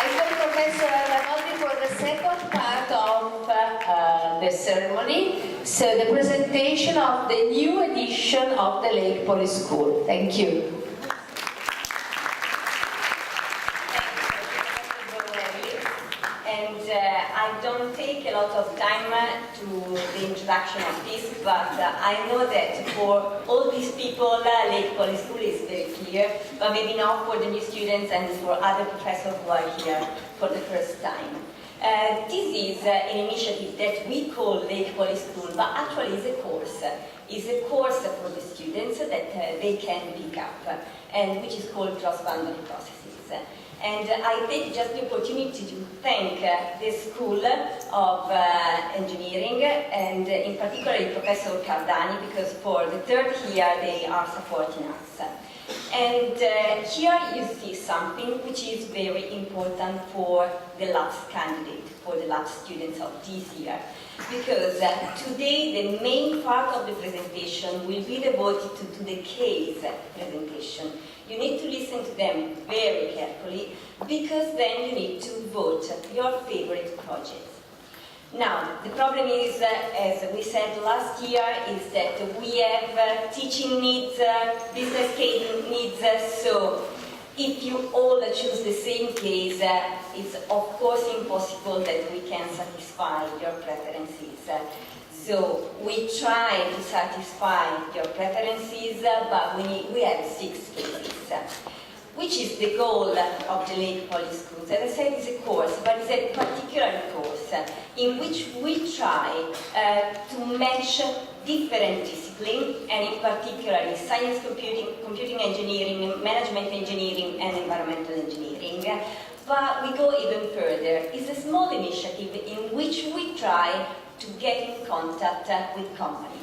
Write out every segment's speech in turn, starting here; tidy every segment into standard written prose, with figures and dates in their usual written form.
I thank Professor Arnaboldi for the second part of the ceremony, so the presentation of the new edition of the Lake Poly School. Thank you. I don't take a lot of time to the introduction of this, but I know that for all these people, Lake Poly School is very clear, but maybe not for the new students and for other professors who are here for the first time. This is an initiative that we call Lake Poly School, but actually is a course. It's a course for the students that they can pick up, and which is called cross-boundary processes. And I take just the opportunity to thank the School of Engineering, and in particular Professor Cardani, because for the third year they are supporting us. And here you see something which is very important for the LaPS candidate, for the LaPS students of this year. Because today the main part of the presentation will be devoted to the case presentation. You need to listen to them very carefully, because then you need to vote your favorite project. Now, the problem is, as we said last year, is that we have teaching needs, business case needs, so if you all choose the same case, it's of course impossible that we can satisfy your preferences. So we try to satisfy your preferences, but we have 6 cases. Which is the goal of the Lake Poly Schools? As I said, it's a course, but it's a particular course in which we try to match different disciplines, and in particular science, computing engineering, management engineering, and environmental engineering. But we go even further. It's a small initiative in which we try to get in contact with companies,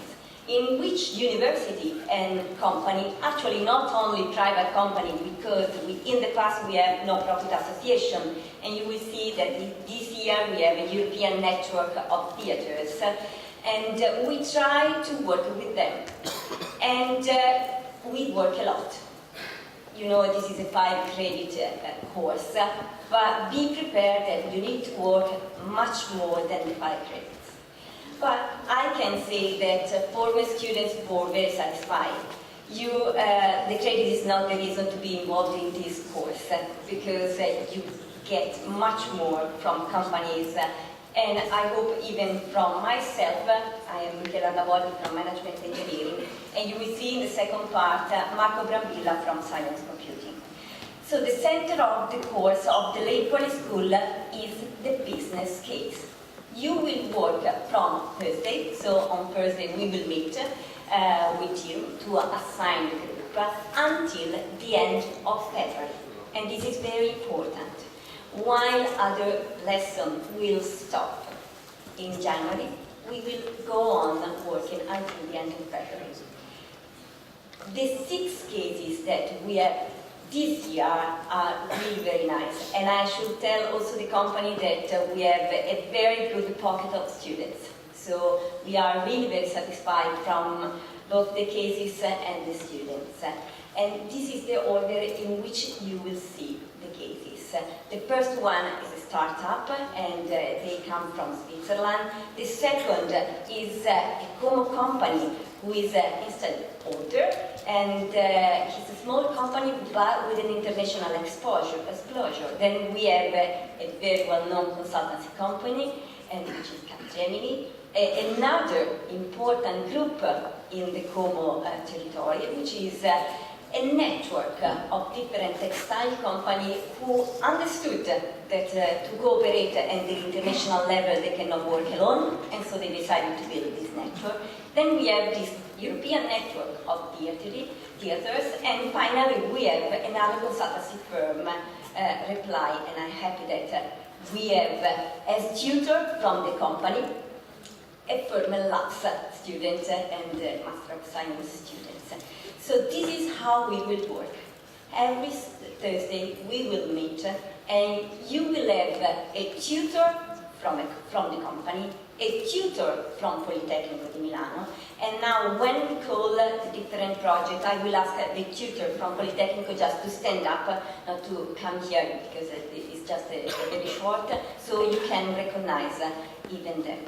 in which university and company, actually not only private company, because in the class we have no-profit association, and you will see that this year we have a European network of theaters, and we try to work with them. And we work a lot. You know, this is a 5-credit course, but be prepared that you need to work much more than the 5 credits. But I can say that former students were very satisfied. The credit is not the reason to be involved in this course, because you get much more from companies, and I hope even from myself. I am Michela Arnaboldi from Management Engineering, and you will see in the second part Marco Brambilla from Science Computing. So the center of the course of the Lake Poly School is the business case. You will work from Thursday, so on Thursday we will meet with you to assign the group until the end of February. And this is very important. While other lessons will stop in January, we will go on working until the end of February. The 6 cases that we have this year are really very nice, and I should tell also the company that we have a very good pocket of students. So we are really very satisfied from both the cases and the students. And this is the order in which you will see the cases. The first one is a startup, and they come from Switzerland. The second is a Como company, who is instant order, and it's a small company but with an international exposure. Then we have a very well-known consultancy company, and which is Capgemini. Another important group in the Como territory, which is a network of different textile companies who understood that to cooperate at the international level they cannot work alone, and so they decided to build this network. Then we have this European network of theaters, and finally we have another consultancy firm, Reply, and I'm happy that we have as tutor from the company a former LaPS student and Master of Science students. So this is how we will work. Every Thursday we will meet, and you will have a tutor from the company a tutor from Politecnico di Milano. And now when we call the different project, I will ask the tutor from Politecnico just to stand up, not to come here because it's just a very short, so you can recognize even them.